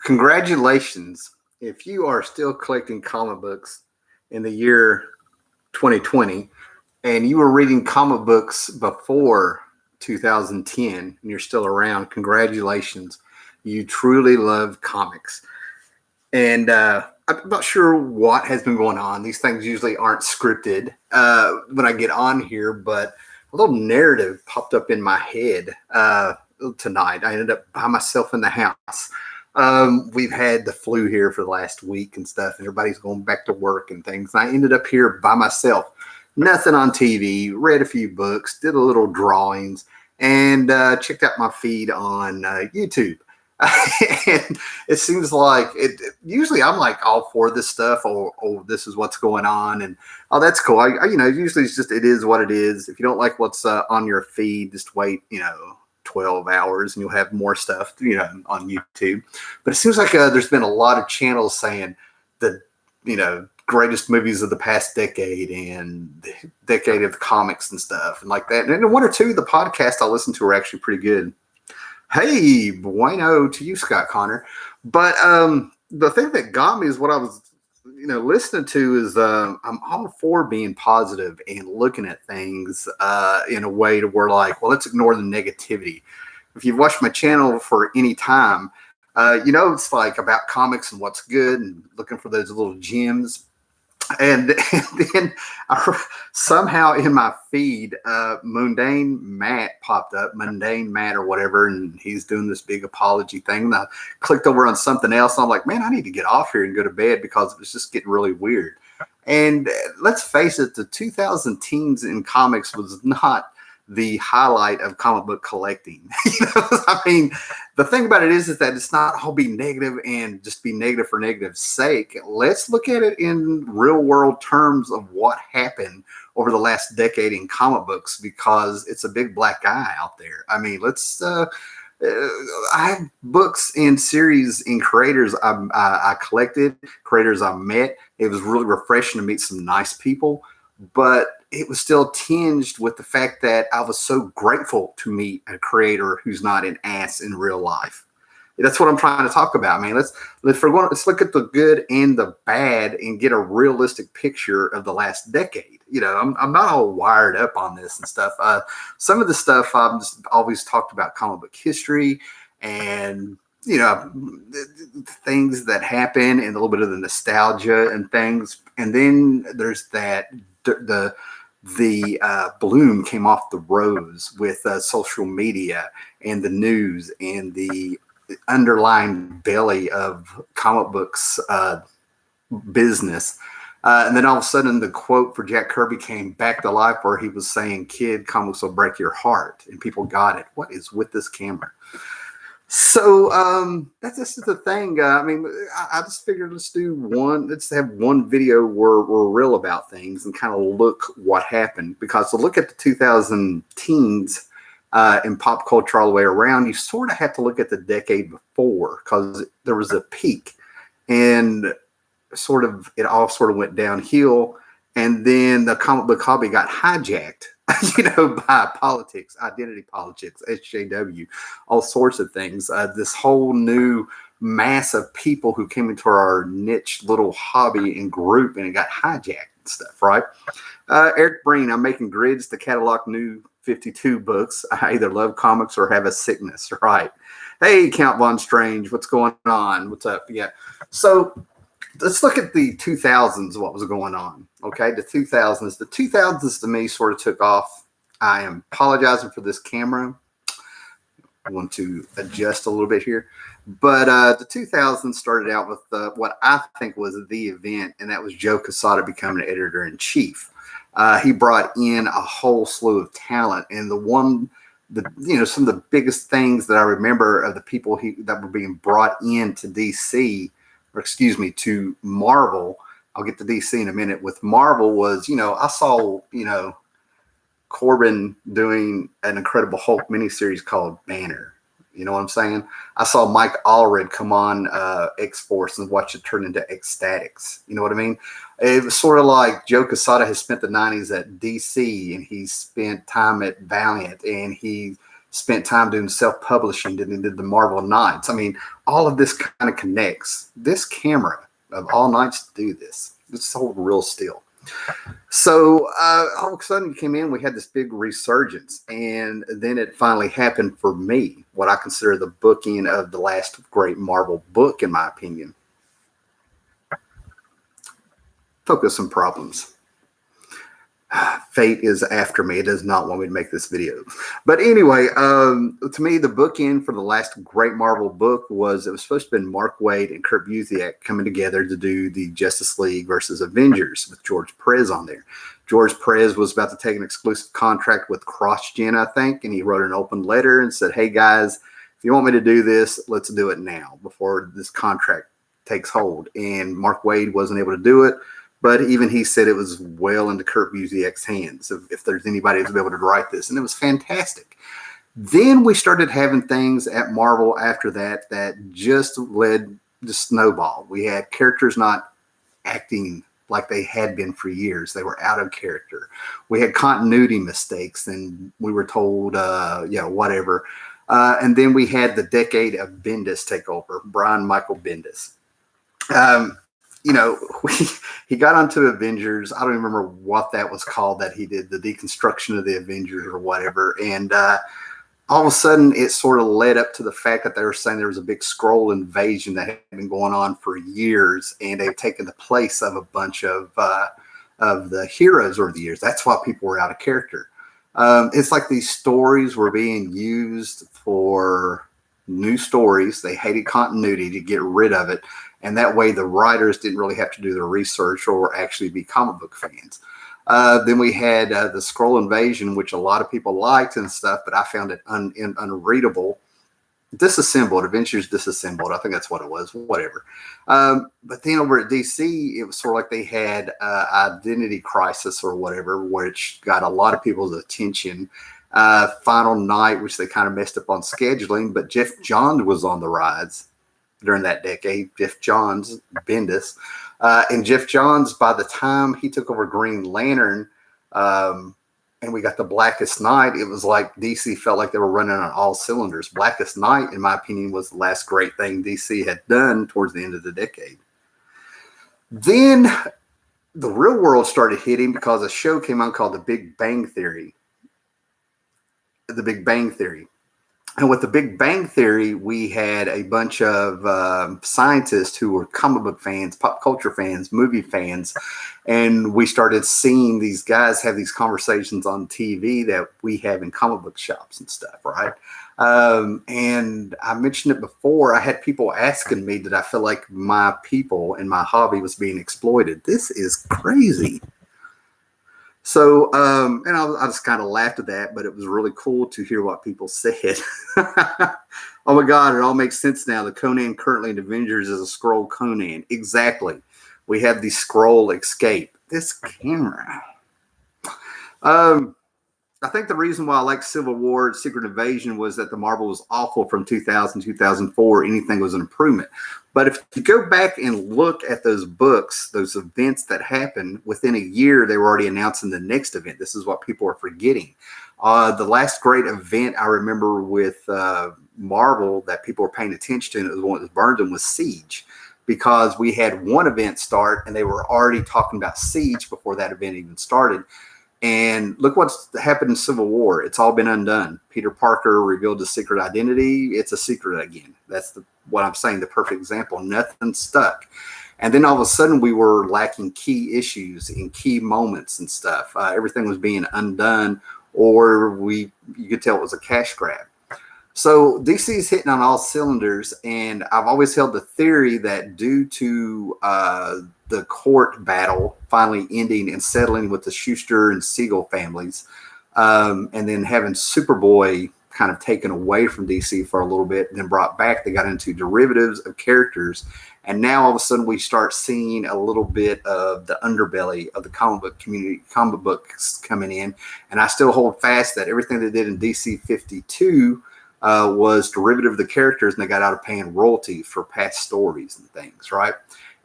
Congratulations. If you are still collecting comic books in the year 2020 and you were reading comic books before 2010 and you're still around, congratulations. You truly love comics. And I'm not sure what has been going on. These things usually aren't scripted when I get on here, but a little narrative popped up in my head tonight. I ended up by myself in the house. We've had the flu here for the last week and stuff, and everybody's going back to work and things. And I ended up here by myself, nothing on TV, read a few books, did a little drawings, and checked out my feed on YouTube. And it seems like usually I'm like all for this stuff, or oh, this is what's going on, and oh, that's cool. Usually it's just it is what it is. If you don't like what's on your feed, just wait, 12 hours and you'll have more stuff, on YouTube. But it seems like there's been a lot of channels saying the, greatest movies of the past decade and the decade of comics and stuff and like that. And one or two of the podcasts I listen to are actually pretty good. Hey, bueno to you, Scott Connor. But the thing that got me is what I was, listening to is I'm all for being positive and looking at things in a way to where like, well, let's ignore the negativity. If you've watched my channel for any time, it's like about comics and what's good and looking for those little gems. And then somehow in my feed, Mundane Matt or whatever, and he's doing this big apology thing. And I clicked over on something else, and I'm like, man, I need to get off here and go to bed because it was just getting really weird. And let's face it, the 2000 teens in comics was not the highlight of comic book collecting. I mean, the thing about it is that it's not all be negative and just be negative for negative's sake. Let's look at it in real world terms of what happened over the last decade in comic books, because it's a big black eye out there. I mean, I have books and series and creators I collected, creators I met. It was really refreshing to meet some nice people, but it was still tinged with the fact that I was so grateful to meet a creator who's not an ass in real life. That's what I'm trying to talk about, man. Let's look at the good and the bad and get a realistic picture of the last decade. I'm not all wired up on this and stuff. Some of the stuff I've just always talked about comic book history and things that happen and a little bit of the nostalgia and things. And then there's that the bloom came off the rose with social media and the news and the underlying belly of comic books business. And then all of a sudden the quote for Jack Kirby came back to life where he was saying, kid, comics will break your heart. And people got it. What is with this camera? So that's just the thing. I just figured let's have one video where we're real about things and kind of look what happened. Because to look at the 2000 teens in pop culture all the way around, you sort of have to look at the decade before, because there was a peak and it all sort of went downhill. And then the comic book hobby got hijacked, by politics, identity politics, SJW, all sorts of things. This whole new mass of people who came into our niche little hobby and group, and it got hijacked and stuff, right? Eric Breen, I'm making grids to catalog new 52 books. I either love comics or have a sickness, right? Hey, Count Von Strange, what's going on? What's up? Yeah. So let's look at the 2000s, what was going on. Okay, the 2000s to me sort of took off. I am apologizing for this camera. I want to adjust a little bit here. But the 2000s started out with what I think was the event, and that was Joe Quesada becoming editor-in-chief. He brought in a whole slew of talent, and some of the biggest things that I remember of the people that were being brought into DC, to Marvel. I'll get to DC in a minute. With Marvel was, I saw, Corbin doing an Incredible Hulk miniseries called Banner. You know what I'm saying? I saw Mike Allred come on X-Force and watch it turn into Ecstatics. You know what I mean? It was sort of like Joe Quesada has spent the 90s at DC, and he spent time at Valiant, and he spent time doing self-publishing, then he did the Marvel Knights. I mean, all of this kind of connects. This camera of all nights to do this. This whole real still. So all of a sudden, you came in. We had this big resurgence, and then it finally happened for me. What I consider the booking of the last great Marvel book, in my opinion. Focus on problems. Fate is after me. It does not want me to make this video. But anyway, to me, the bookend for the last great Marvel book was, it was supposed to have been Mark Waid and Kurt Busiek coming together to do the Justice League versus Avengers with George Perez on there. George Perez was about to take an exclusive contract with CrossGen, I think, and he wrote an open letter and said, hey, guys, if you want me to do this, let's do it now before this contract takes hold. And Mark Waid wasn't able to do it. But even he said it was well into Kurt Busiek's hands if there's anybody who's able to write this. And it was fantastic. Then we started having things at Marvel after that just led to snowball. We had characters not acting like they had been for years. They were out of character. We had continuity mistakes, and we were told, whatever. And then we had the decade of Bendis take over, Brian Michael Bendis. He got onto Avengers. I don't even remember what that was called that he did, the deconstruction of the Avengers or whatever. And all of a sudden, it sort of led up to the fact that they were saying there was a big Skrull invasion that had been going on for years, and they've taken the place of a bunch of the heroes over the years. That's why people were out of character. It's like these stories were being used for new stories. They hated continuity to get rid of it. And that way the writers didn't really have to do their research or actually be comic book fans. Then we had the Skrull invasion, which a lot of people liked and stuff, but I found it unreadable. Disassembled, Adventures Disassembled. I think that's what it was, whatever. But then over at DC, it was sort of like they had Identity Crisis or whatever, which got a lot of people's attention. Final Night, which they kind of messed up on scheduling, but Jeff Johns was on the rides during that decade. Jeff Johns, Bendis. And Jeff Johns, by the time he took over Green Lantern, and we got the Blackest Night, it was like DC felt like they were running on all cylinders. Blackest Night, in my opinion, was the last great thing DC had done towards the end of the decade. Then the real world started hitting because a show came out called The Big Bang Theory. The Big Bang Theory. And with The Big Bang Theory, we had a bunch of scientists who were comic book fans, pop culture fans, movie fans. And we started seeing these guys have these conversations on TV that we have in comic book shops and stuff, right? And I mentioned it before. I had people asking me, did I feel like my people and my hobby was being exploited? This is crazy. So, and I just kind of laughed at that, but it was really cool to hear what people said. Oh my God, it all makes sense now. The Conan currently in Avengers is a Skrull Conan. Exactly. We have the Skrull escape. This camera. I think the reason why I like Civil War, Secret Invasion was that the Marvel was awful from 2000, 2004. Anything was an improvement. But if you go back and look at those books, those events that happened, within a year, they were already announcing the next event. This is what people are forgetting. The last great event I remember with Marvel that people were paying attention to, and it was one that was burned in, was Siege. Because we had one event start, and they were already talking about Siege before that event even started. And look what's happened in Civil War. It's all been undone. Peter Parker revealed his secret identity. It's a secret again. That's what I'm saying, the perfect example. Nothing stuck. And then all of a sudden we were lacking key issues and key moments and stuff. Everything was being undone, or you could tell it was a cash grab. So DC is hitting on all cylinders, and I've always held the theory that due to the court battle finally ending and settling with the Schuster and Siegel families, and then having Superboy kind of taken away from DC for a little bit, and then brought back, they got into derivatives of characters, and now all of a sudden we start seeing a little bit of the underbelly of the comic book community, comic books coming in, and I still hold fast that everything they did in DC 52 was derivative of the characters, and they got out of paying royalty for past stories and things, right?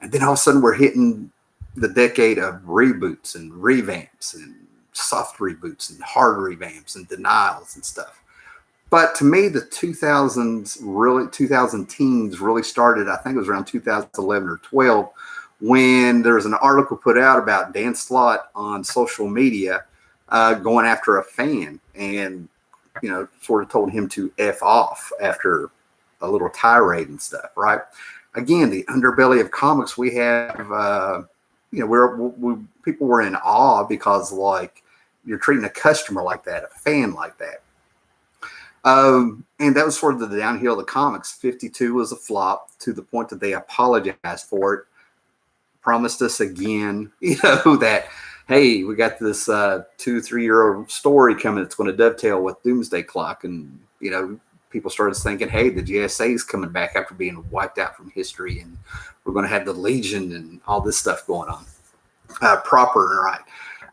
And then all of a sudden we're hitting the decade of reboots and revamps and soft reboots and hard revamps and denials and stuff. But to me, the 2000 teens really started, I think it was around 2011 or 12, when there was an article put out about Dan Slott on social media going after a fan and, sort of told him to F off after a little tirade and stuff, right? Again, the underbelly of comics, we have, people were in awe because, like, you're treating a customer like that, a fan like that. And that was sort of the downhill of the comics. 52 was a flop to the point that they apologized for it, promised us again, that, hey, we got this 2-3 year story coming that's going to dovetail with Doomsday Clock. And, people started thinking, hey, the JSA is coming back after being wiped out from history, and we're going to have the Legion and all this stuff going on. Proper, right?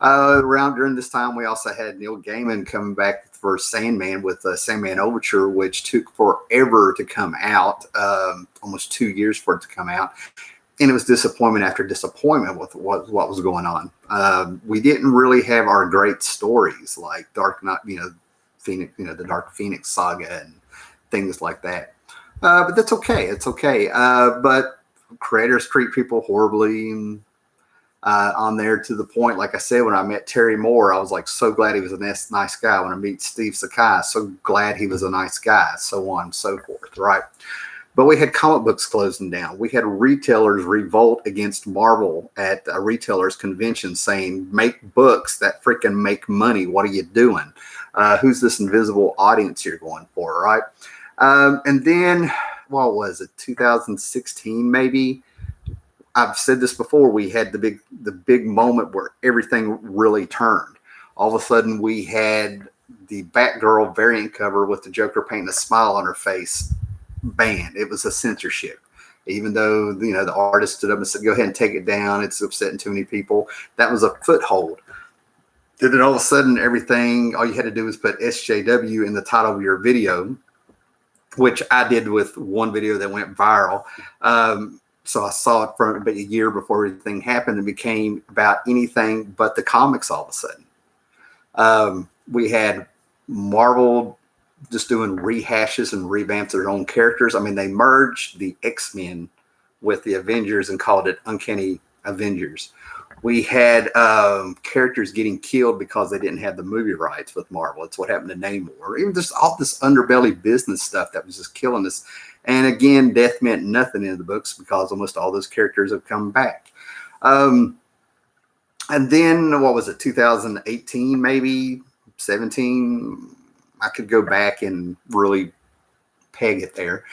Around during this time, we also had Neil Gaiman coming back for Sandman with Sandman Overture, which took forever to come out, almost 2 years for it to come out. And it was disappointment after disappointment with what was going on. We didn't really have our great stories like Dark Knight, Phoenix, the Dark Phoenix saga and things like that. But that's okay. It's okay. But creators treat people horribly and, on there, to the point, like I said, when I met Terry Moore, I was like so glad he was a nice guy. When I meet Steve Sakai, so glad he was a nice guy, so on and so forth, right? But we had comic books closing down. We had retailers revolt against Marvel at a retailer's convention saying, make books that freaking make money. What are you doing? Who's this invisible audience you're going for, right? And then, what was it, 2016 maybe? I've said this before. We had the big moment where everything really turned. All of a sudden, we had the Batgirl variant cover with the Joker painting a smile on her face banned. It was a censorship, even though the artist stood up and said, "Go ahead and take it down. It's upsetting too many people." That was a foothold. And then all of a sudden, all you had to do was put SJW in the title of your video, which I did with one video that went viral. So I saw it from about a year before everything happened and became about anything but the comics all of a sudden. We had Marvel just doing rehashes and revamps of their own characters. I mean, they merged the X-Men with the Avengers and called it Uncanny Avengers. We had characters getting killed because they didn't have the movie rights with Marvel. It's what happened to Namor. Even just all this underbelly business stuff that was just killing us. And again, death meant nothing in the books because almost all those characters have come back. And then, what was it, 2018, maybe 17? I could go back and really peg it there.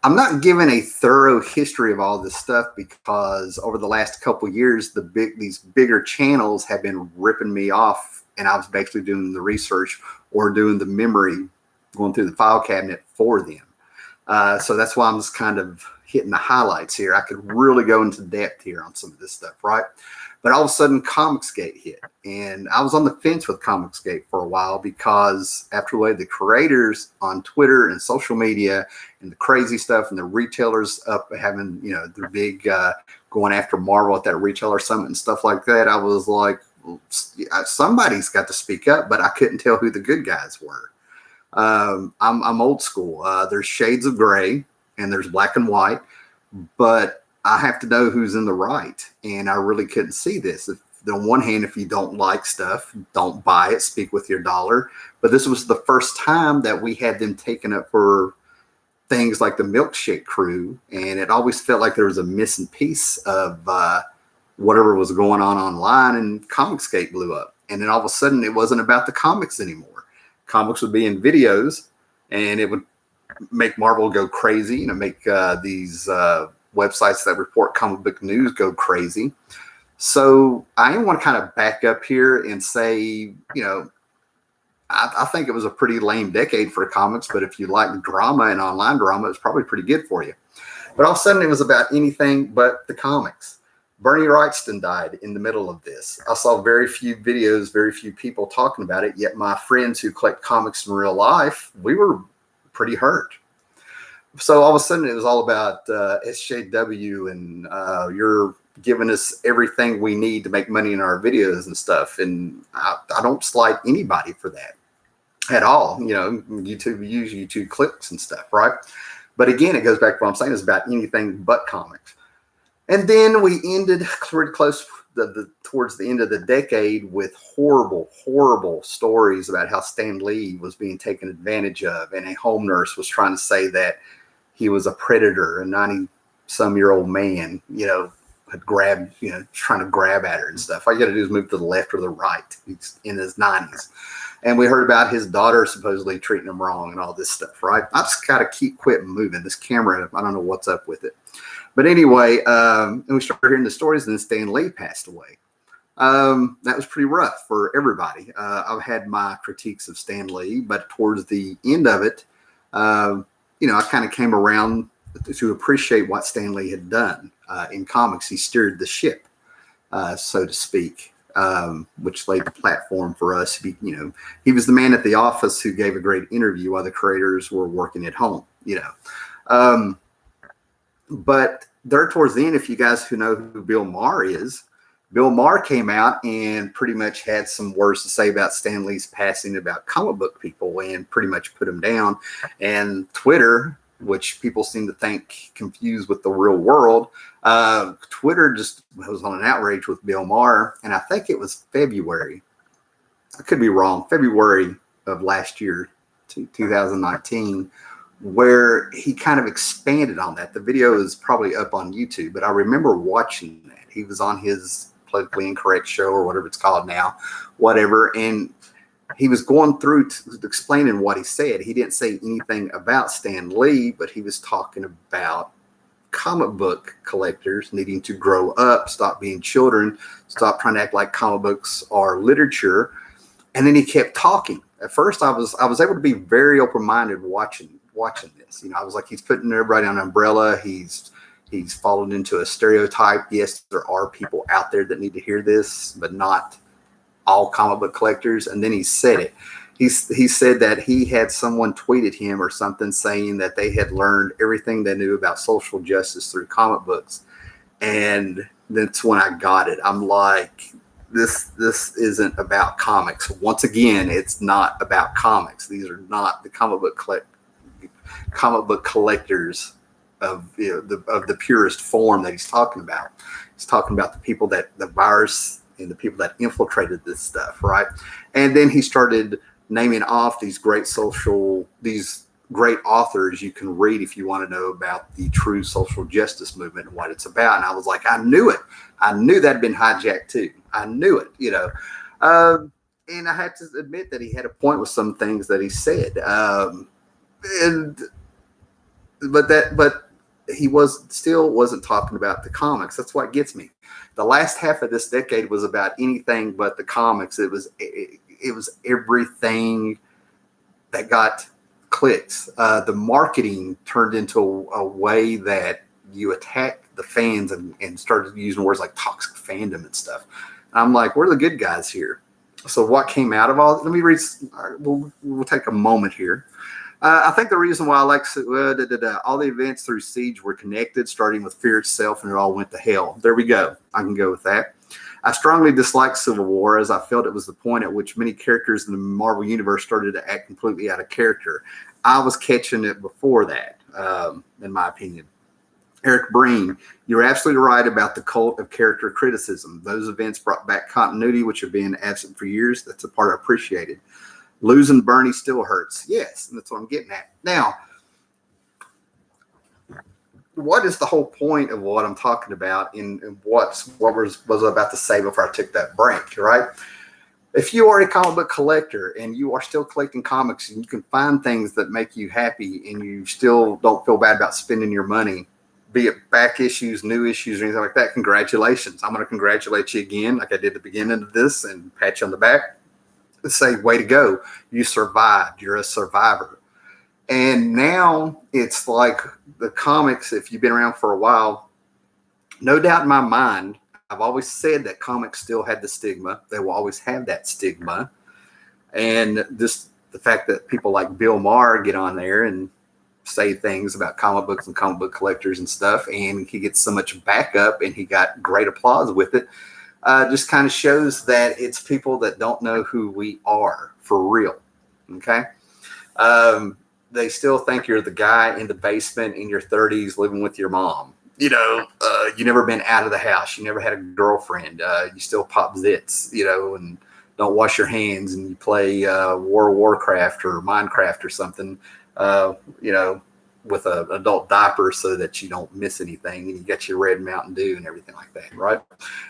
I'm not giving a thorough history of all this stuff because over the last couple of years, these bigger channels have been ripping me off, and I was basically doing the research or doing the memory, going through the file cabinet for them. So that's why I'm just kind of hitting the highlights here. I could really go into depth here on some of this stuff, right? But all of a sudden, Comicsgate hit. And I was on the fence with Comicsgate for a while because after the creators on Twitter and social media and the crazy stuff and the retailers up having, their big going after Marvel at that retailer summit and stuff like that, I was like, well, somebody's got to speak up, but I couldn't tell who the good guys were. I'm old school. There's shades of gray and there's black and white, but I have to know who's in the right. And I really couldn't see this. On one hand, if you don't like stuff, don't buy it, speak with your dollar. But this was the first time that we had them taken up for things like the Milkshake Crew. And it always felt like there was a missing piece of whatever was going on online, and Comicsgate blew up. And then all of a sudden it wasn't about the comics anymore. Comics would be in videos, and it would make Marvel go crazy, make these websites that report comic book news go crazy. So I want to kind of back up here and say, I think it was a pretty lame decade for comics, but if you like drama and online drama, it's probably pretty good for you. But all of a sudden it was about anything but the comics. Bernie Wrightson died in the middle of this. I saw very few videos, very few people talking about it, yet my friends who collect comics in real life, we were pretty hurt. So all of a sudden it was all about SJW and you're giving us everything we need to make money in our videos and stuff. And I don't slight anybody for that. at all. You know, YouTube, you use YouTube clips and stuff, right? But again, it goes back to what I'm saying is about anything but comics. And then we ended pretty close towards the end of the decade with horrible, horrible stories about how Stan Lee was being taken advantage of, and a home nurse was trying to say that he was a predator, a 90-some-year-old man, you know, had grabbed, you know, trying to grab at her and stuff. All you got to do is move to the left or the right. He's in his 90s. And we heard about his daughter supposedly treating him wrong and all this stuff, right? I just got to quit moving this camera. I don't know what's up with it. But anyway, and we started hearing the stories, and then Stan Lee passed away. That was pretty rough for everybody. I've had my critiques of Stan Lee, but towards the end of it, you know, I kind of came around to appreciate what Stan Lee had done in comics. He steered the ship, so to speak, which laid the platform for us. You know, he was the man at the office who gave a great interview while the creators were working at home, you know. But there towards the end, if you guys who know who Bill Maher is, Bill Maher came out and pretty much had some words to say about Stan Lee's passing, about comic book people, and pretty much put him down. And Twitter, which people seem to think confused with the real world, Twitter just was on an outrage with Bill Maher. And I think it was February, I could be wrong, February of last year, 2019, where he kind of expanded on that. The video is probably up on YouTube, but I remember watching that. He was on his politically incorrect show, or whatever it's called now, whatever, and he was going through explaining what he said. He didn't say anything about Stan Lee, but he was talking about comic book collectors needing to grow up, stop being children, stop trying to act like comic books are literature. And then he kept talking. At first, I was able to be very open-minded watching this. You know, I was like, he's putting everybody on an umbrella. He's fallen into a stereotype. Yes, there are people out there that need to hear this, but not all comic book collectors. And then he said it. He said that he had someone tweeted him or something saying that they had learned everything they knew about social justice through comic books. And that's when I got it. I'm like, this isn't about comics. Once again, it's not about comics. These are not the comic book collectors of, you know, of the purest form that he's talking about. He's talking about the people that the virus and the people that infiltrated this stuff, right? And then he started naming off these great authors you can read if you want to know about the true social justice movement and what it's about. And I was like, I knew it. I knew that had been hijacked too. I knew it, you know. And I had to admit that he had a point with some things that he said. But he wasn't talking about the comics. That's what gets me. The last half of this decade was about anything but the comics. It was everything that got clicks. The marketing turned into a way that you attacked the fans and started using words like toxic fandom and stuff. And I'm like, we're the good guys here. So what came out of all? Let me read. We'll take a moment here. I think the reason why I like all the events through Siege were connected, starting with Fear itself, and it all went to hell. There we go. I can go with that. I strongly disliked Civil War, as I felt it was the point at which many characters in the Marvel Universe started to act completely out of character. I was catching it before that, in my opinion. Eric Breen, you're absolutely right about the cult of character criticism. Those events brought back continuity, which have been absent for years. That's a part I appreciated. Losing Bernie still hurts. Yes, and that's what I'm getting at. Now, what is the whole point of what I'm talking about, and what was I about to say before I took that break, right? If you are a comic book collector and you are still collecting comics and you can find things that make you happy and you still don't feel bad about spending your money, be it back issues, new issues, or anything like that, congratulations. I'm going to congratulate you again, like I did at the beginning of this, and pat you on the back. Say, way to go. You survived. You're a survivor. And now it's like the comics, if you've been around for a while, no doubt in my mind, I've always said that comics still had the stigma. They will always have that stigma. And just the fact that people like Bill Maher get on there and say things about comic books and comic book collectors and stuff, and he gets so much backup and he got great applause with it, just kind of shows that it's people that don't know who we are for real. Okay. They still think you're the guy in the basement in your 30s living with your mom. You never been out of the house. You never had a girlfriend. You still pop zits, and don't wash your hands, and you play World of Warcraft or Minecraft or something, uh, you know, with an adult diaper so that you don't miss anything, and you got your red Mountain Dew and everything like that, right?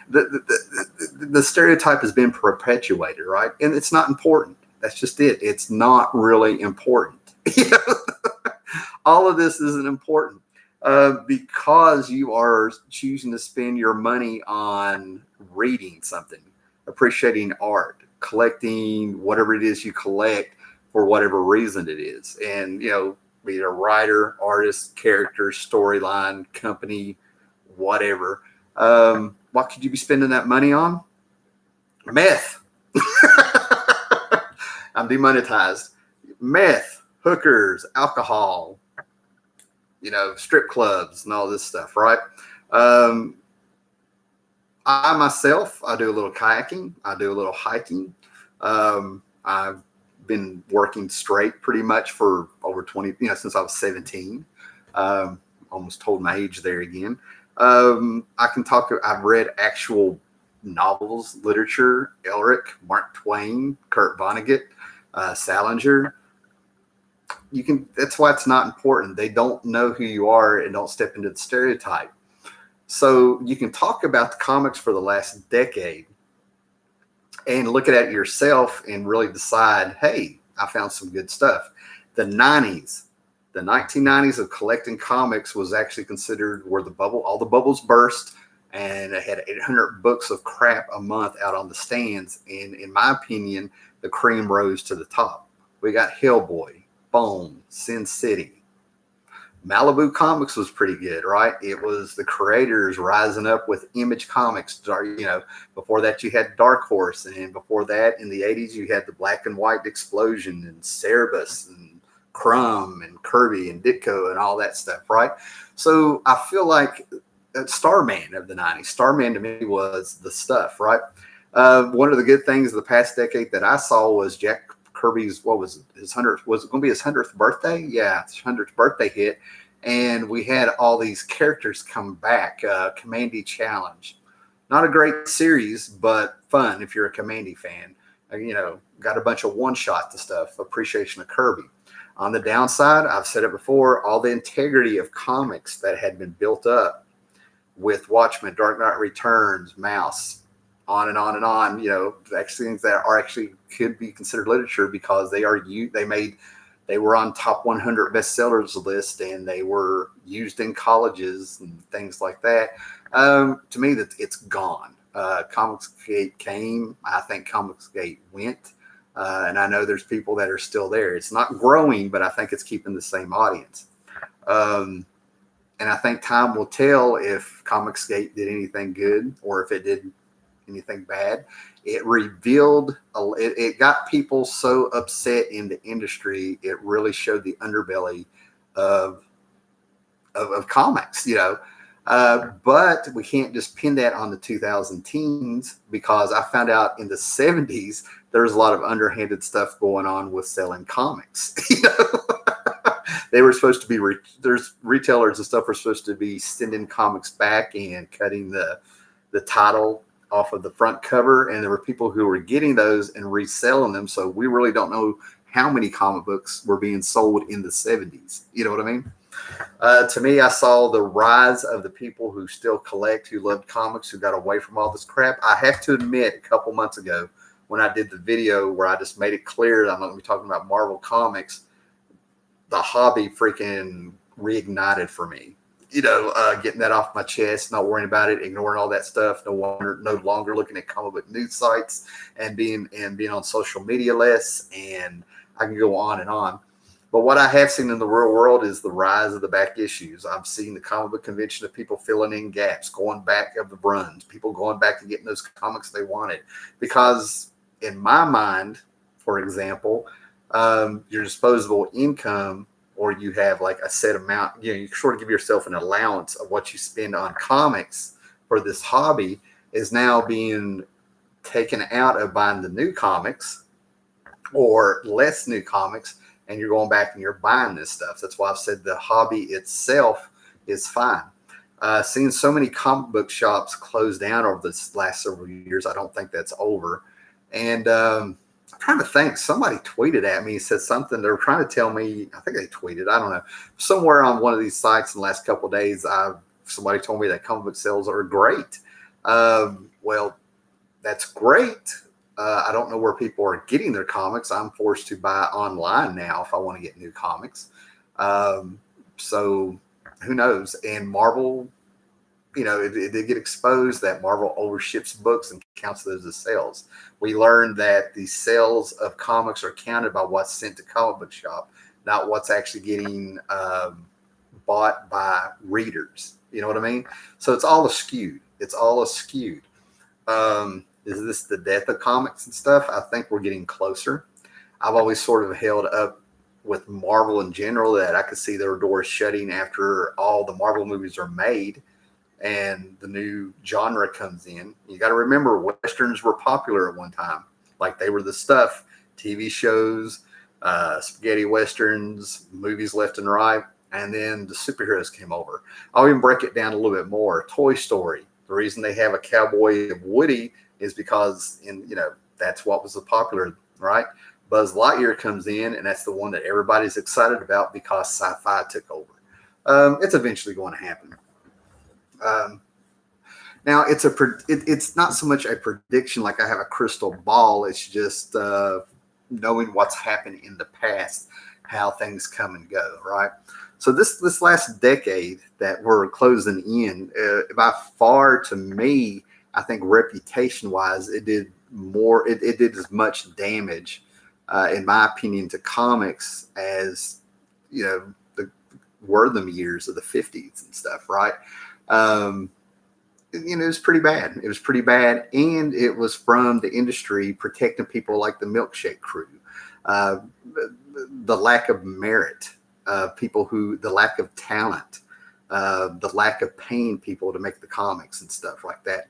The stereotype has been perpetuated, right? And it's not important. That's just it. It's not really important. All of this isn't important because you are choosing to spend your money on reading something, appreciating art, collecting whatever it is you collect for whatever reason it is. And, be it a writer, artist, character, storyline, company, whatever. What could you be spending that money on? Meth. I'm demonetized. Meth, hookers, alcohol, strip clubs and all this stuff, right? I myself, I do a little kayaking. I do a little hiking. I've been working straight pretty much for over 20, since I was 17. Almost told my age there again. I can talk, I've read actual novels, literature, Elric, Mark Twain, Kurt Vonnegut, Salinger. That's why it's not important. They don't know who you are and don't step into the stereotype. So you can talk about the comics for the last decade and look at it yourself and really decide, hey, I found some good stuff. The 1990s of collecting comics was actually considered where all the bubbles burst, and it had 800 books of crap a month out on the stands. And in my opinion, the cream rose to the top. We got Hellboy, Bone, Sin City. Malibu Comics was pretty good, right? It was the creators rising up with Image Comics. Before that you had Dark Horse, and before that in the 80s you had the Black and White Explosion and Cerebus and Crumb and Kirby and Ditko and all that stuff, right? So I feel like Starman of the 90s. Starman to me was the stuff, right? One of the good things of the past decade that I saw was Jack Kirby's, what was it, his 100th, was it going to be his 100th birthday? Yeah, his 100th birthday hit. And we had all these characters come back. Commandy Challenge. Not a great series, but fun if you're a Commandy fan. Got a bunch of one-shot to stuff. Appreciation of Kirby. On the downside, I've said it before, all the integrity of comics that had been built up with Watchmen, Dark Knight Returns, Mouse, on and on and on, actually things that are actually could be considered literature because they were on top 100 bestsellers list, and they were used in colleges and things like that. To me, that it's gone. Comicsgate came. I think Comicsgate went. And I know there's people that are still there. It's not growing, but I think it's keeping the same audience. And I think time will tell if Comicsgate did anything good or if it did anything bad. It revealed, it got people so upset in the industry, it really showed the underbelly of comics, but we can't just pin that on the 2000 teens, because I found out in the 70s there was a lot of underhanded stuff going on with selling comics. They were supposed to be there's retailers and stuff were supposed to be sending comics back and cutting the title off of the front cover, and there were people who were getting those and reselling them. So we really don't know how many comic books were being sold in the 70s. You know what I mean? To me, I saw the rise of the people who still collect, who loved comics, who got away from all this crap. I have to admit, a couple months ago, when I did the video where I just made it clear that I'm not going to be talking about Marvel Comics, the hobby freaking reignited for me. Getting that off my chest, not worrying about it, ignoring all that stuff, no longer looking at comic book news sites and being on social media less, and I can go on and on. But what I have seen in the real world is the rise of the back issues. I've seen the comic book convention of people filling in gaps, going back of the runs, people going back and getting those comics they wanted. Because in my mind, for example, your disposable income, or you have like a set amount, you sort of give yourself an allowance of what you spend on comics for this hobby, is now being taken out of buying the new comics or less new comics, and you're going back and you're buying this stuff. That's why I've said the hobby itself is fine. Seeing so many comic book shops close down over this last several years, I don't think that's over. And I'm trying to think. Somebody tweeted at me, said something. They were trying to tell me. I think they tweeted. I don't know. Somewhere on one of these sites in the last couple of days, somebody told me that comic book sales are great. Well, that's great. I don't know where people are getting their comics. I'm forced to buy online now if I want to get new comics. So who knows? And Marvel, it did get exposed that Marvel overships books and counts those as sales. We learned that the sales of comics are counted by what's sent to comic book shop, not what's actually getting bought by readers. You know what I mean? So it's all skewed. It's all skewed. Is this the death of comics and stuff? I think we're getting closer. I've always sort of held up with Marvel in general that I could see their doors shutting after all the Marvel movies are made and the new genre comes in. You got to remember, Westerns were popular at one time. Like they were the stuff, TV shows, spaghetti Westerns, movies left and right. And then the superheroes came over. I'll even break it down a little bit more. Toy Story. The reason they have a cowboy of Woody is because that's what was the popular, right? Buzz Lightyear comes in, and that's the one that everybody's excited about because sci-fi took over. It's eventually going to happen. Now it's not so much a prediction like I have a crystal ball. It's just knowing what's happened in the past, how things come and go, right? So this last decade that we're closing in, by far to me, I think reputation wise, it did more. It did as much damage, in my opinion, to comics as the Wortham years of the '50s and stuff, right? It was pretty bad. It was pretty bad, and it was from the industry protecting people like the Milkshake Crew, the lack of merit, the lack of talent, the lack of paying people to make the comics and stuff like that,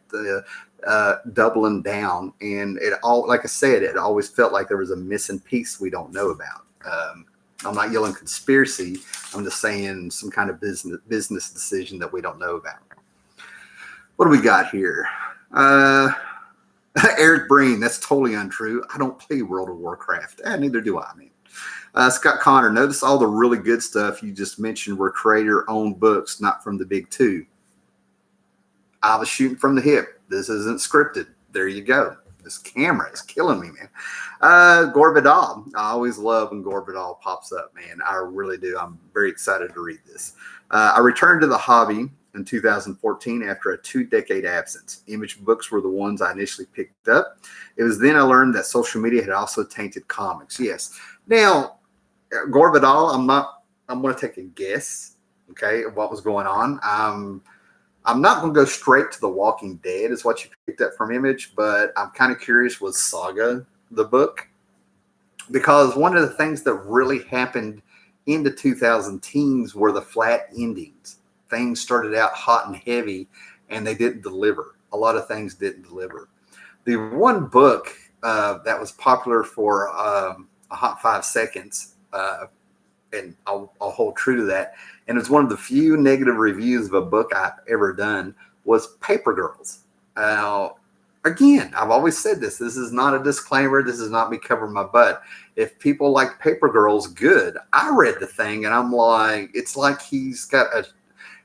doubling down, and it all, like I said, it always felt like there was a missing piece we don't know about. I'm not yelling conspiracy. I'm just saying some kind of business decision that we don't know about. What do we got here? Eric Breen, that's totally untrue. I don't play World of Warcraft. Neither do I, man. Scott Connor, notice all the really good stuff you just mentioned were creator-owned books, not from the big two. I was shooting from the hip. This isn't scripted. There you go. This camera is killing me, man. Gore Vidal. I always love when Gore Vidal pops up, man. I really do. I'm very excited to read this. I returned to the hobby in 2014 after a 2-decade absence. Image books were the ones I initially picked up. It was then I learned that social media had also tainted comics. Yes. Now, Gore Vidal, I'm going to take a guess, okay, of what was going on. I'm not going to go straight to The Walking Dead is what you picked up from Image, but I'm kind of curious, was Saga the book? Because one of the things that really happened in the 2010s were the flat endings. Things started out hot and heavy, and they didn't deliver. A lot of things didn't deliver. The one book that was popular for a hot 5 seconds, and I'll hold true to that, and it's one of the few negative reviews of a book I've ever done, was Paper Girls. Now, again, I've always said this. This is not a disclaimer. This is not me covering my butt. If people like Paper Girls, good. I read the thing, and I'm like, it's like he's got a...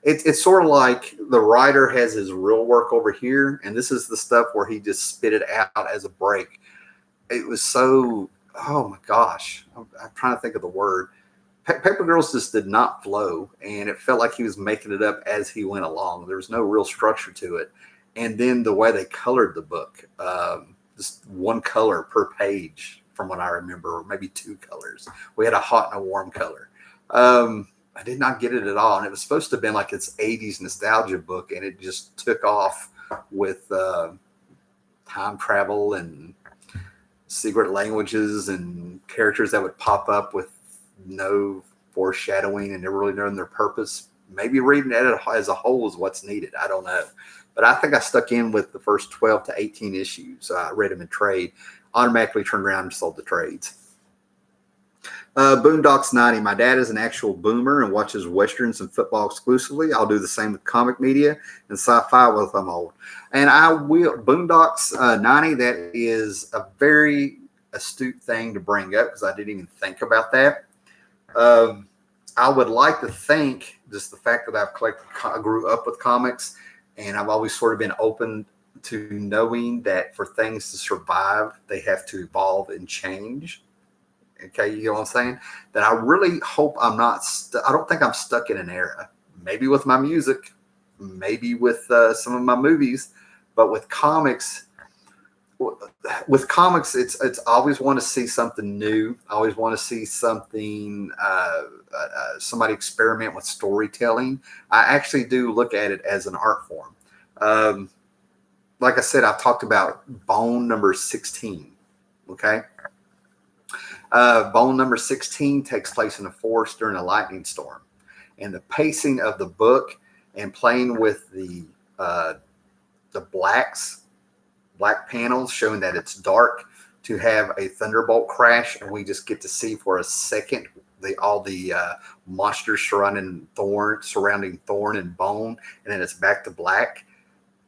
It's sort of like the writer has his real work over here, and this is the stuff where he just spit it out as a break. It was so... Oh, my gosh. I'm trying to think of the word. Paper Girls just did not flow, and it felt like he was making it up as he went along. There was no real structure to it. And then the way they colored the book, just one color per page from what I remember, or maybe 2 colors. We had a hot and a warm color. I did not get it at all. And it was supposed to have been like its 80s nostalgia book, and it just took off with time travel and secret languages and characters that would pop up with no foreshadowing and never really knowing their purpose. Maybe reading it as a whole is what's needed. I don't know. But I think I stuck in with the first 12 to 18 issues. So I read them in trade, automatically turned around and sold the trades. Boondocks 90. My dad is an actual boomer and watches westerns and football exclusively. I'll do the same with comic media and sci-fi with I'm old. And I will. Boondocks 90. That is a very astute thing to bring up because I didn't even think about that. I would like to think just the fact that I grew up with comics, and I've always sort of been open to knowing that for things to survive, they have to evolve and change. Okay, you know what I'm saying? That I really hope I'm not. I don't think I'm stuck in an era. Maybe with my music, maybe with some of my movies, but with comics, it's always want to see something new. I always want to see something. Somebody experiment with storytelling. I actually do look at it as an art form. Like I said, I've talked about Bone number 16. Okay. Bone number 16 takes place in a forest during a lightning storm, and the pacing of the book and playing with the black panels showing that it's dark to have a thunderbolt crash, and we just get to see for a second all the monsters surrounding Thorn and Bone, and then it's back to black.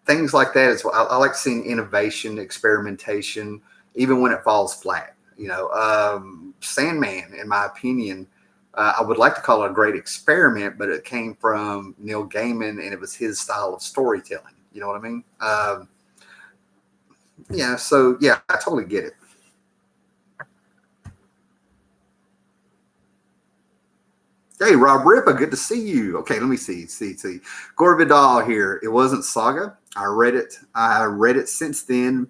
Things like that is what I like seeing. Innovation, experimentation, even when it falls flat. You know, Sandman, in my opinion, I would like to call it a great experiment, but it came from Neil Gaiman, and it was his style of storytelling. You know what I mean? Yeah. So yeah, I totally get it. Hey, Rob Ripa, good to see you. Okay, let me see. Gore Vidal here. It wasn't Saga. I read it since then.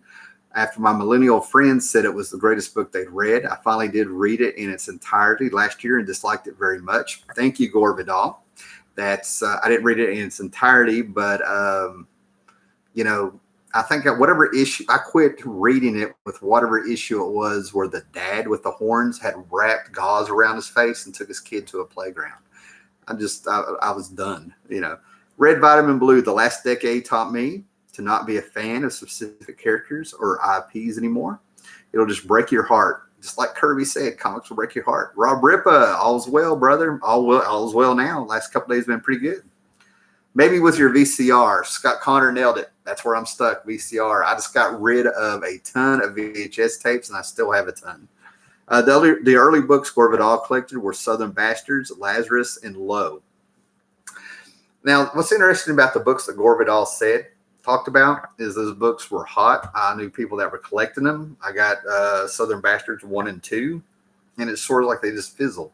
After my millennial friends said it was the greatest book they'd read, I finally did read it in its entirety last year and disliked it very much. Thank you, Gore Vidal. That's I didn't read it in its entirety, but you know, I think whatever issue I quit reading it with whatever issue it was where the dad with the horns had wrapped gauze around his face and took his kid to a playground. I was done. You know, Red Vitamin Blue. The last decade taught me to not be a fan of specific characters or IPs anymore. It'll just break your heart. Just like Kirby said, comics will break your heart. Rob Ripa, all's well, brother. All's well now. Last couple days been pretty good. Maybe with your VCR. Scott Connor nailed it. That's where I'm stuck, VCR. I just got rid of a ton of VHS tapes, and I still have a ton. The early books Gore Vidal collected were Southern Bastards, Lazarus, and Low. Now, what's interesting about the books that Gore Vidal talked about is those books were hot. I knew people that were collecting them. I got Southern Bastards 1 and 2, and it's sort of like they just fizzled.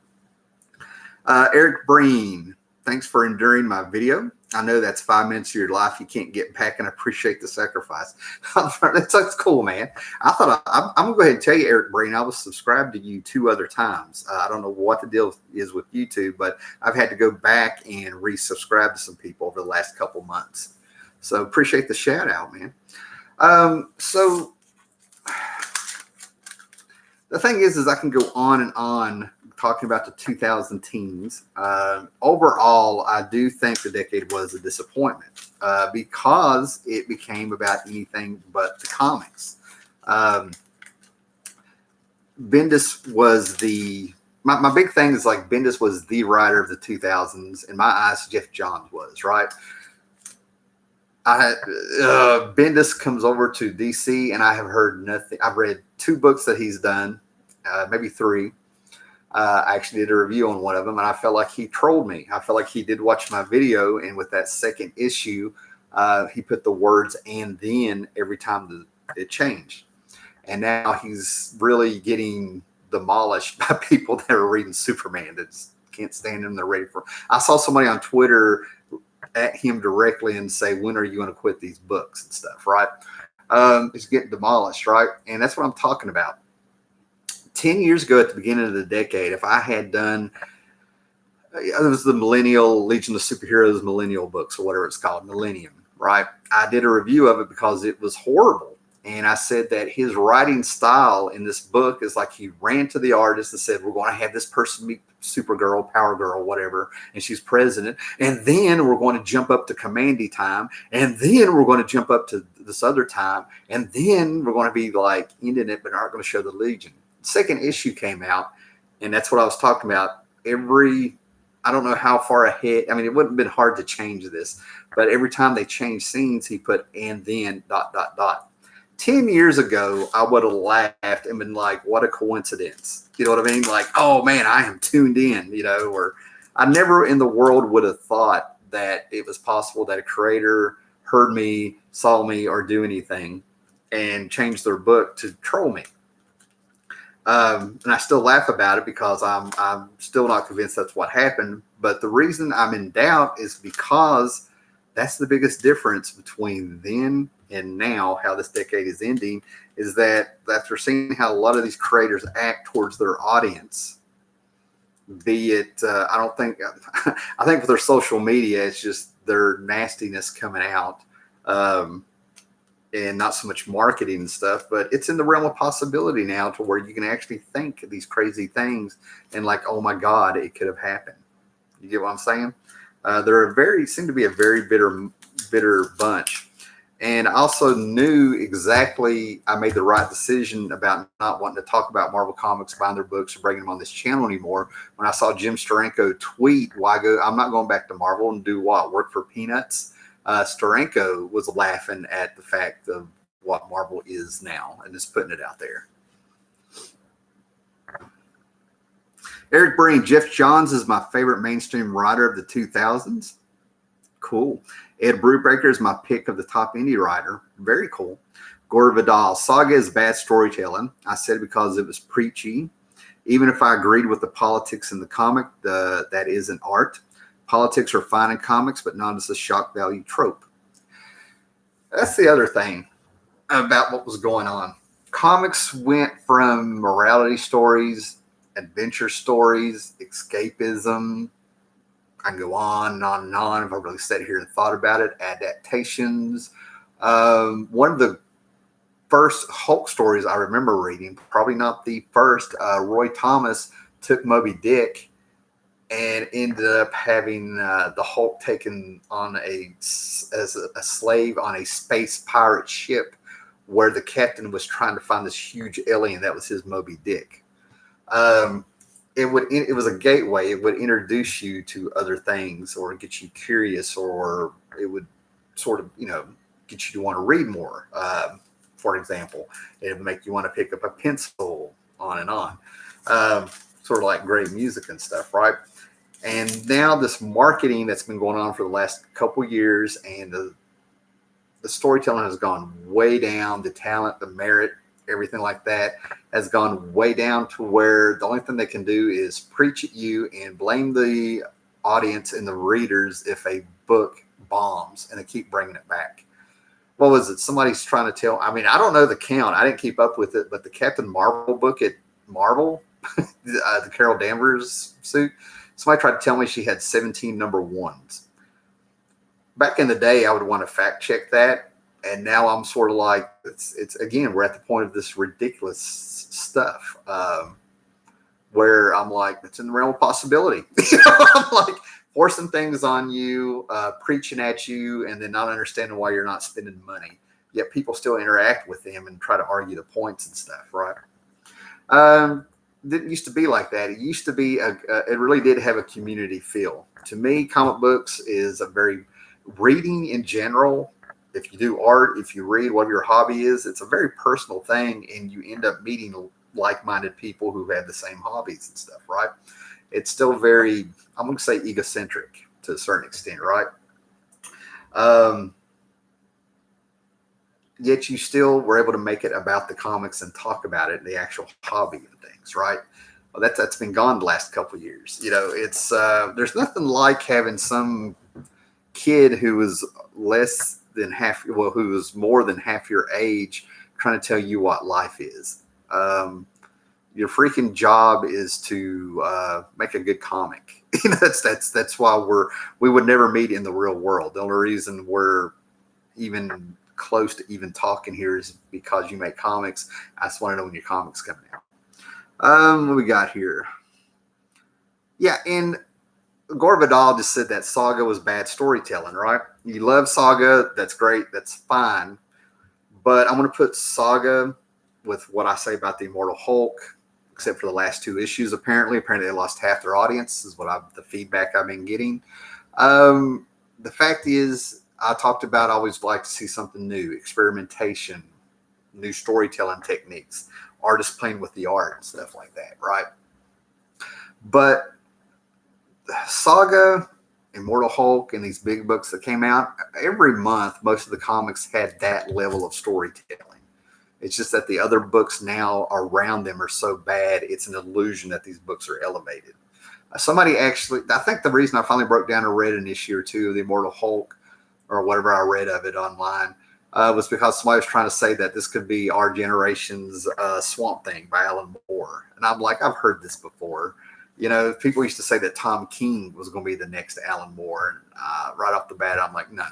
Eric Breen, thanks for enduring my video. I know that's 5 minutes of your life you can't get back, and I appreciate the sacrifice. That's cool, man. I'm going to go ahead and tell you, Eric Breen, I was subscribed to you 2 other times. I don't know what the deal is with YouTube, but I've had to go back and resubscribe to some people over the last couple months. So appreciate the shout out, man. So the thing is I can go on and on talking about the 2000 teens. Overall, I do think the decade was a disappointment because it became about anything but the comics. Bendis was my big thing is like Bendis was the writer of the 2000s. In my eyes, Jeff Johns was, right? Bendis comes over to DC, and I have heard nothing. I've read 2 books that he's done, maybe 3. I actually did a review on one of them, and I felt like he trolled me. I felt like he did watch my video, and with that second issue, he put the words "and then" every time it changed. And now he's really getting demolished by people that are reading Superman that just can't stand him. They're ready for. I saw somebody on Twitter at him directly and say, "When are you going to quit these books and stuff?" Right? It's getting demolished, right? And that's what I'm talking about. 10 years ago at the beginning of the decade, if I had done, it was the Millennial Legion of Superheroes Millennial books or whatever it's called, Millennium, right? I did a review of it because it was horrible. And I said that his writing style in this book is like he ran to the artist and said, we're going to have this person meet Supergirl, Power Girl, whatever, and she's president. And then we're going to jump up to Commandy time. And then we're going to jump up to this other time. And then we're going to be like ending it, but aren't going to show the Legion. Second issue came out, And that's what I was talking about. I don't know how far ahead. I mean, it wouldn't have been hard to change this, but every time they changed scenes, he put and then dot dot dot. 10 years ago, I would have laughed and been like, what a coincidence. You know what I mean? Like, oh man, I am tuned in, or I never in the world would have thought that it was possible that a creator heard me, saw me, or do anything and changed their book to troll me. And I still laugh about it because I'm still not convinced that's what happened. But the reason I'm in doubt is because that's the biggest difference between then and now, how this decade is ending, is that after seeing how a lot of these creators act towards their audience, be it, I think with their social media, it's just their nastiness coming out. And not so much marketing and stuff, but it's in the realm of possibility now to where you can actually think these crazy things and like, oh my God, it could have happened. You get what I'm saying? Seem to be a very bitter bunch. And I also knew exactly I made the right decision about not wanting to talk about Marvel Comics, buying their books, or bringing them on this channel anymore. When I saw Jim Steranko tweet, I'm not going back to Marvel and do what? Work for peanuts? Steranko was laughing at the fact of what Marvel is now and just putting it out there. Eric Breen, Jeff Johns is my favorite mainstream writer of the 2000s. Cool. Ed Brubaker is my pick of the top indie writer. Very cool. Gore Vidal, Saga is bad storytelling. I said it because it was preachy. Even if I agreed with the politics in the comic, that is an art. Politics are fine in comics, but not as a shock value trope. That's the other thing about what was going on. Comics went from morality stories, adventure stories, escapism. I can go on and on and on if I really sat here and thought about it. Adaptations. One of the first Hulk stories I remember reading, probably not the first, Roy Thomas took Moby Dick and ended up having the Hulk taken on as a slave on a space pirate ship where the captain was trying to find this huge alien that was his Moby Dick. It was a gateway. It would introduce you to other things or get you curious, or it would sort of, get you to want to read more. For example, it would make you want to pick up a pencil, on and on. Sort of like great music and stuff, right? And now this marketing that's been going on for the last couple years, and the storytelling has gone way down. The talent, the merit, everything like that has gone way down to where the only thing they can do is preach at you and blame the audience and the readers if a book bombs, and they keep bringing it back. What was it? Somebody's trying to tell. I mean, I don't know the count. I didn't keep up with it, but the Captain Marvel book at Marvel, the Carol Danvers suit, somebody tried to tell me she had 17 number ones. Back in the day, I would want to fact check that. And now I'm sort of like, it's again, we're at the point of this ridiculous stuff where I'm like, it's in the realm of possibility. I'm like forcing things on you, preaching at you, and then not understanding why you're not spending money. Yet people still interact with them and try to argue the points and stuff, right? Didn't used to be like that. It used to be, it really did have a community feel. To me, comic books is a very, reading in general, if you do art, if you read, whatever your hobby is, it's a very personal thing, and you end up meeting like-minded people who have the same hobbies and stuff, right? It's still very, I'm going to say egocentric to a certain extent, right? Yet you still were able to make it about the comics and talk about it, the actual hobby and things, right? Well, that's been gone the last couple of years. It's there's nothing like having some kid who is less than half, well, who is more than half your age, trying to tell you what life is. Your freaking job is to make a good comic. That's why we would never meet in the real world. The only reason we're even close to even talking here is because you make comics. I just want to know when your comics coming out. What we got here? Yeah, and Gore Vidal just said that Saga was bad storytelling, right? You love Saga, that's great, that's fine. But I'm going to put Saga with what I say about the Immortal Hulk, except for the last 2 issues. Apparently they lost half their audience, is the feedback I've been getting. The fact is, I talked about I always like to see something new, experimentation, new storytelling techniques, artists playing with the art and stuff like that, right? But Saga, Immortal Hulk, and these big books that came out, every month, most of the comics had that level of storytelling. It's just that the other books now around them are so bad, it's an illusion that these books are elevated. Somebody actually, I think the reason I finally broke down and read an issue or two of the Immortal Hulk, or whatever I read of it online, was because somebody was trying to say that this could be our generation's Swamp Thing by Alan Moore. And I'm like, I've heard this before. You know, people used to say that Tom King was going to be the next Alan Moore. And right off the bat, I'm like, no.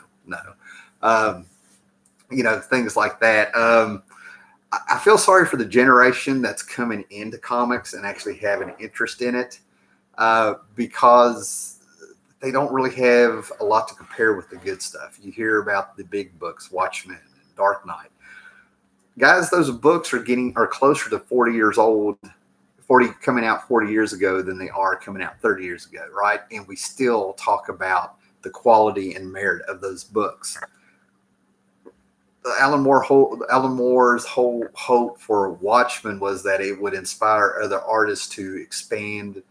You know, things like that. I feel sorry for the generation that's coming into comics and actually have an interest in it, because they don't really have a lot to compare with the good stuff. You hear about the big books, Watchmen and Dark Knight. Guys, those books are closer to 40 years old, coming out 40 years ago than they are coming out 30 years ago, right? And we still talk about the quality and merit of those books. Alan Moore's whole hope for Watchmen was that it would inspire other artists to expand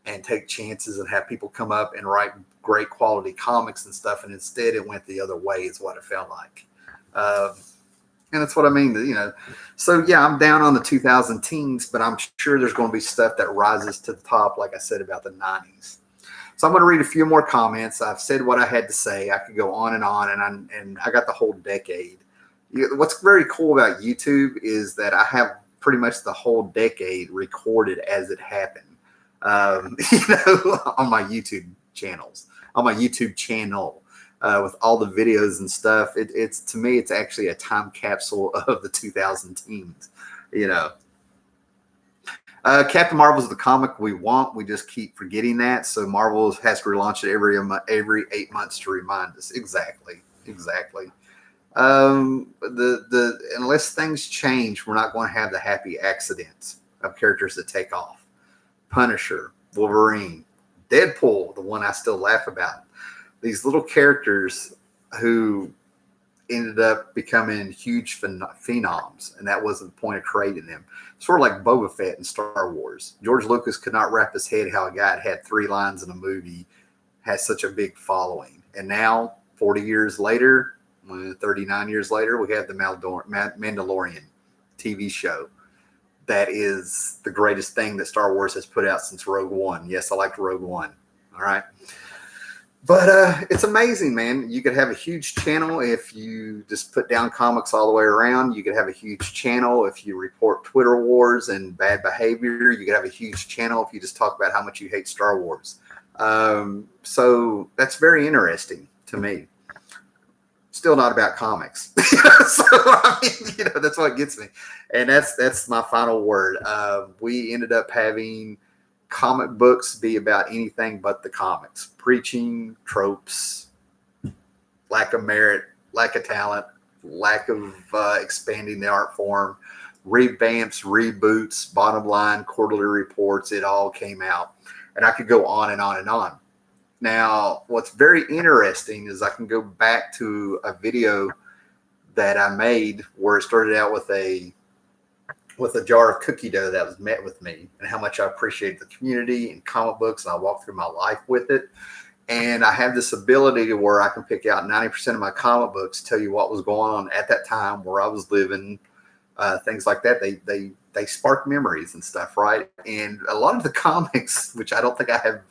and take chances and have people come up and write great quality comics and stuff. And instead it went the other way, is what it felt like. And that's what I mean, you know. So yeah, I'm down on the 2000 teens, but I'm sure there's going to be stuff that rises to the top, like I said about the 90s. So I'm going to read a few more comments. I've said what I had to say. I could go on, and I got the whole decade. What's very cool about YouTube is that I have pretty much the whole decade recorded as it happened. You know, on my YouTube channel, with all the videos and stuff. It's to me, it's actually a time capsule of the 2000 teens. You know, Captain Marvel is the comic we want. We just keep forgetting that. So Marvel has to relaunch it every 8 months to remind us. Exactly. Unless things change, we're not going to have the happy accidents of characters that take off. Punisher, Wolverine, Deadpool, the one I still laugh about. These little characters who ended up becoming huge phenoms, and that wasn't the point of creating them. Sort of like Boba Fett in Star Wars. George Lucas could not wrap his head how a guy that had 3 lines in a movie has such a big following. And now, 40 years later, 39 years later, we have the Mandalorian TV show. That is the greatest thing that Star Wars has put out since Rogue One. Yes, I liked Rogue One. All right. But it's amazing, man. You could have a huge channel if you just put down comics all the way around. You could have a huge channel if you report Twitter wars and bad behavior. You could have a huge channel if you just talk about how much you hate Star Wars. So that's very interesting to me. Still not about comics. So I mean, you know, that's what gets me. And that's my final word. We ended up having comic books be about anything but the comics. Preaching, tropes, lack of merit, lack of talent, lack of expanding the art form, revamps, reboots, bottom line, quarterly reports. It all came out. And I could go on and on and on. Now, what's very interesting is I can go back to a video that I made where it started out with a jar of cookie dough that was met with me, and how much I appreciate the community and comic books, and I walk through my life with it. And I have this ability to where I can pick out 90% of my comic books, tell you what was going on at that time, where I was living, things like that. They spark memories and stuff, right? And a lot of the comics, which I don't think I have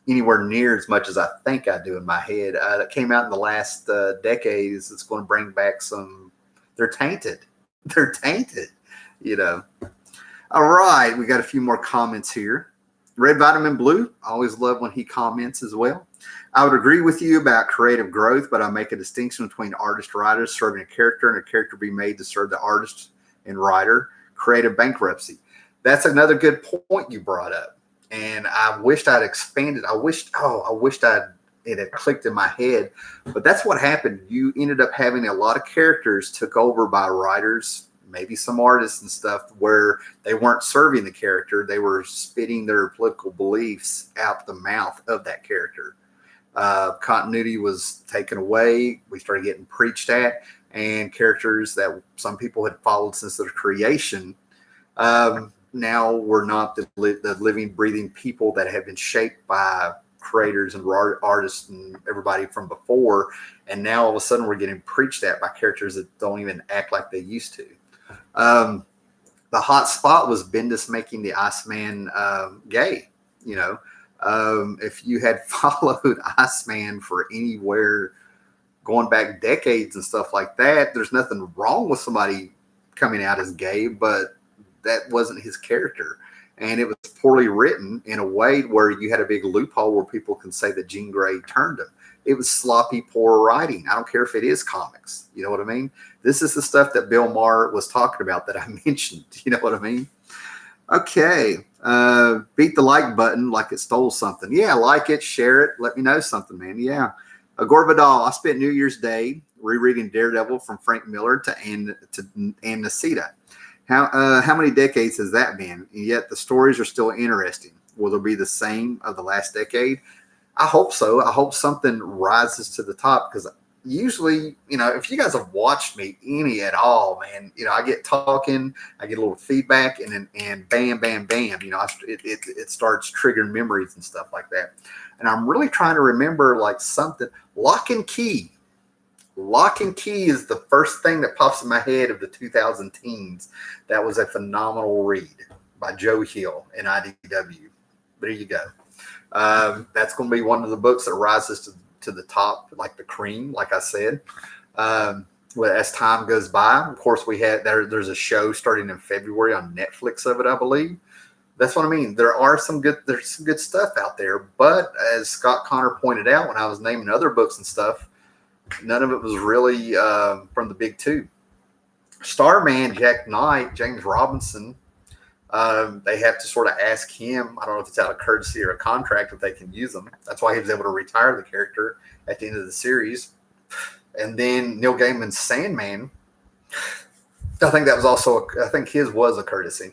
anywhere near as much as I think I do in my head, that came out in the last decades, it's going to bring back some. They're tainted, you know. All right, we got a few more comments here. Red Vitamin Blue, I always love when he comments as well. I would agree with you about creative growth, but I make a distinction between artist writers serving a character and a character being made to serve the artist and writer. Creative bankruptcy. That's another good point you brought up. And I wished I'd expanded. I wished it had clicked in my head. But that's what happened. You ended up having a lot of characters took over by writers, maybe some artists and stuff, where they weren't serving the character, they were spitting their political beliefs out the mouth of that character. Continuity was taken away. We started getting preached at, and characters that some people had followed since their creation now were not the living, breathing people that have been shaped by creators and artists and everybody from before. And now all of a sudden we're getting preached at by characters that don't even act like they used to. The hot spot was Bendis making the Iceman gay. You know, if you had followed Iceman for anywhere going back decades and stuff like that, there's nothing wrong with somebody coming out as gay, but that wasn't his character. And it was poorly written in a way where you had a big loophole where people can say that Jean Grey turned him. It was sloppy, poor writing. I don't care if it is comics. You know what I mean? This is the stuff that Bill Maher was talking about that I mentioned. You know what I mean? Okay. Beat the like button like it stole something. Yeah, like it, share it. Let me know something, man. Yeah. Gore Vidal, I spent New Year's Day rereading Daredevil from Frank Miller to Ann Nocita. How many decades has that been? And yet the stories are still interesting. Will they be the same of the last decade? I hope so. I hope something rises to the top, because usually, you know, if you guys have watched me any at all, man, you know, I get talking, I get a little feedback, and bam, bam, bam, you know, it starts triggering memories and stuff like that. And I'm really trying to remember like something. Lock and Key. Lock and Key is the first thing that pops in my head of the 2000 teens. That was a phenomenal read by Joe Hill in IDW. There you go. That's going to be one of the books that rises to the top, like the cream, like I said. As time goes by, of course, there's a show starting in February on Netflix of it, I believe. That's what I mean. There's some good stuff out there, but as Scott Connor pointed out when I was naming other books and stuff, none of it was really from the big two. Starman, Jack Knight, James Robinson, they have to sort of ask him. I don't know if it's out of courtesy or a contract if they can use them. That's why he was able to retire the character at the end of the series. And then Neil Gaiman's Sandman, I think that was also, I think his was a courtesy.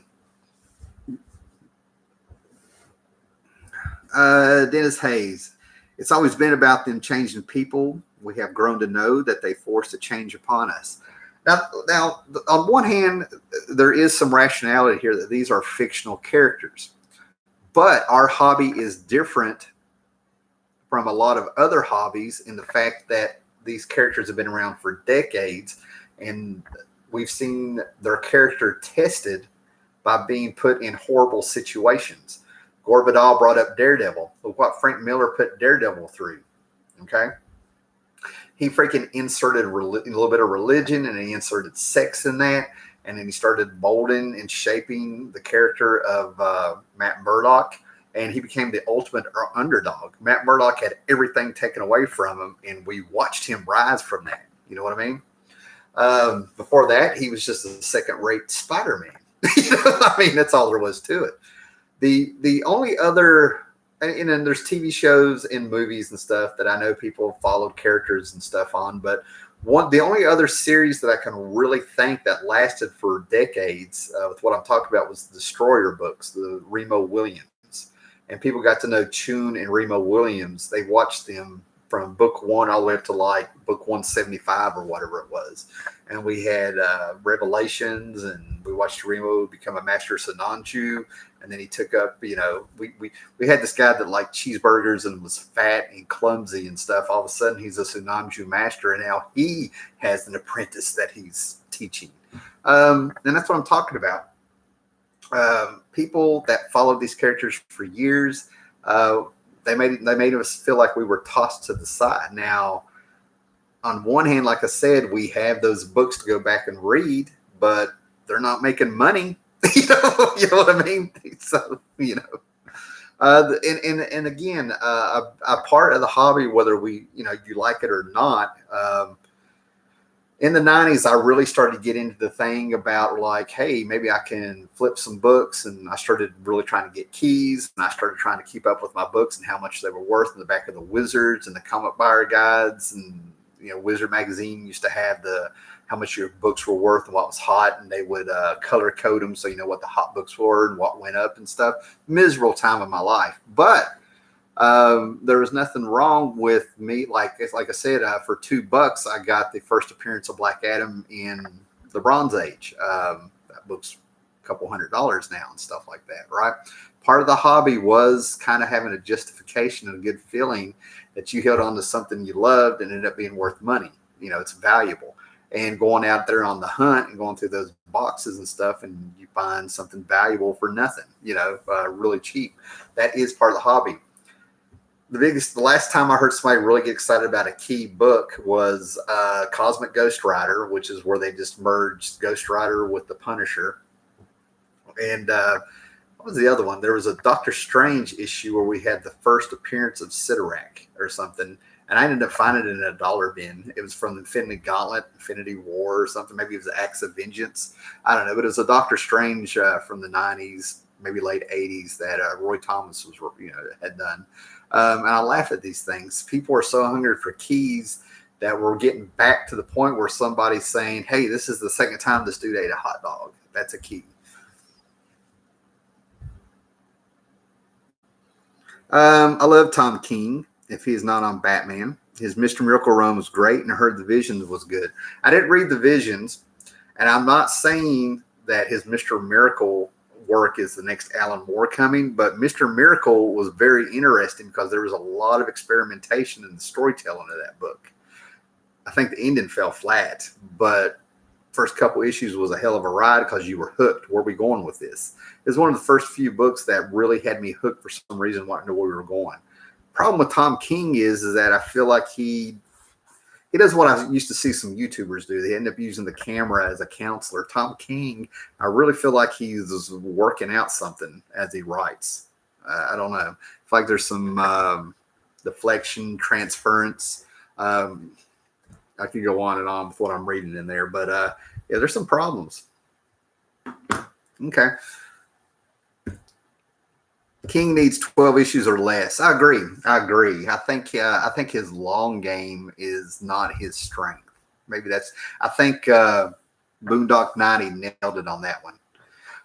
Dennis Hayes, it's always been about them changing people. We have grown to know that they forced a change upon us. Now, on one hand, there is some rationality here that these are fictional characters, but our hobby is different from a lot of other hobbies in the fact that these characters have been around for decades, and we've seen their character tested by being put in horrible situations. Gore Vidal brought up Daredevil. Look what Frank Miller put Daredevil through. Okay. He freaking inserted a little bit of religion, and he inserted sex in that. And then he started molding and shaping the character of Matt Murdock, and he became the ultimate underdog. Matt Murdock had everything taken away from him, and we watched him rise from that. You know what I mean? Before that, he was just a second-rate Spider-Man. You know, I mean, that's all there was to it. The only other, and then there's TV shows and movies and stuff that I know people have followed characters and stuff on, but the only other series that I can really think that lasted for decades with what I'm talking about was the Destroyer books, the Remo Williams. And people got to know Chun and Remo Williams. They watched them from book one all the way up to like book 175 or whatever it was. And we had Revelations, and we watched Remo become a master Sinanju. And then he took up, you know, we had this guy that liked cheeseburgers and was fat and clumsy and stuff. All of a sudden, he's a Sinanju master, and now he has an apprentice that he's teaching. And that's what I'm talking about. People that followed these characters for years, they made us feel like we were tossed to the side. Now, on one hand, like I said, we have those books to go back and read, but they're not making money. You know what I mean? So, you know, and again, a part of the hobby, whether you like it or not. In the 90s, I really started to get into the thing about like, hey, maybe I can flip some books. And I started really trying to get keys, and I started trying to keep up with my books and how much they were worth in the back of the Wizards and the comic buyer guides. And, you know, Wizard magazine used to have the how much your books were worth and what was hot, and they would color code them so you know what the hot books were and what went up and stuff. Miserable time of my life, but there was nothing wrong with me. Like I said, for $2, I got the first appearance of Black Adam in the Bronze Age. That book's a couple $100 now and stuff like that, right? Part of the hobby was kind of having a justification and a good feeling that you held on to something you loved and ended up being worth money. You know, it's valuable. And going out there on the hunt and going through those boxes and stuff, and you find something valuable for nothing, you know, really cheap. That is part of the hobby. The last time I heard somebody really get excited about a key book was Cosmic Ghost Rider, which is where they just merged Ghost Rider with the Punisher. And what was the other one? There was a Doctor Strange issue where we had the first appearance of Sidorak or something. And I ended up finding it in a dollar bin. It was from the Infinity Gauntlet, Infinity War or something. Maybe it was Acts of Vengeance. I don't know. But it was a Doctor Strange from the 90s, maybe late 80s that Roy Thomas was, had done. And I laugh at these things. People are so hungry for keys that we're getting back to the point where somebody's saying, hey, this is the second time this dude ate a hot dog. That's a key. I love Tom King. If he's not on Batman, his Mr. Miracle run was great, and I heard the Visions was good. I didn't read the Visions, and I'm not saying that his Mr. Miracle work is the next Alan Moore coming, but Mr. Miracle was very interesting because there was a lot of experimentation in the storytelling of that book. I think the ending fell flat, but first couple issues was a hell of a ride because you were hooked. Where are we going with this? It was one of the first few books that really had me hooked for some reason, wanting to know where we were going. Problem with Tom King is that I feel like he does what I used to see some YouTubers do. They end up using the camera as a counselor. Tom King, I really feel like he's working out something as he writes. I don't know. I feel like there's some deflection, transference. I could go on and on with what I'm reading in there, but yeah, there's some problems. Okay. King needs 12 issues or less. I agree. I think his long game is not his strength. Maybe that's. I think Boondock 90 nailed it on that one.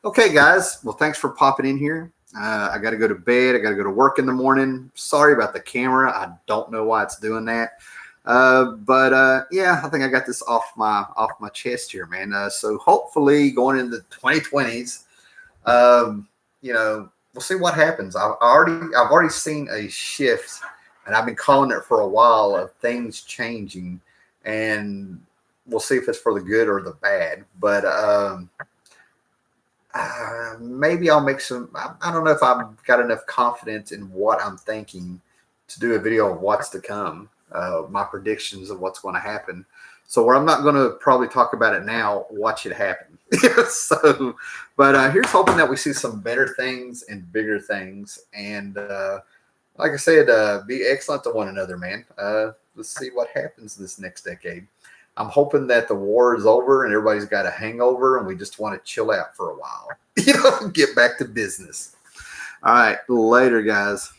Okay, guys. Well, thanks for popping in here. I got to go to bed. I got to go to work in the morning. Sorry about the camera. I don't know why it's doing that. But yeah, I think I got this off my chest here, man. So hopefully, going into the 2020s, we'll see what happens. I've already seen a shift, and I've been calling it for a while, of things changing, and we'll see if it's for the good or the bad. But maybe I'll make some. I don't know if I've got enough confidence in what I'm thinking to do a video of what's to come, my predictions of what's going to happen. So where I'm not going to probably talk about it now, watch it happen. So, but here's hoping that we see some better things and bigger things. And like I said, be excellent to one another, man. Let's see what happens this next decade. I'm hoping that the war is over and everybody's got a hangover and we just want to chill out for a while, get back to business. All right, later, guys.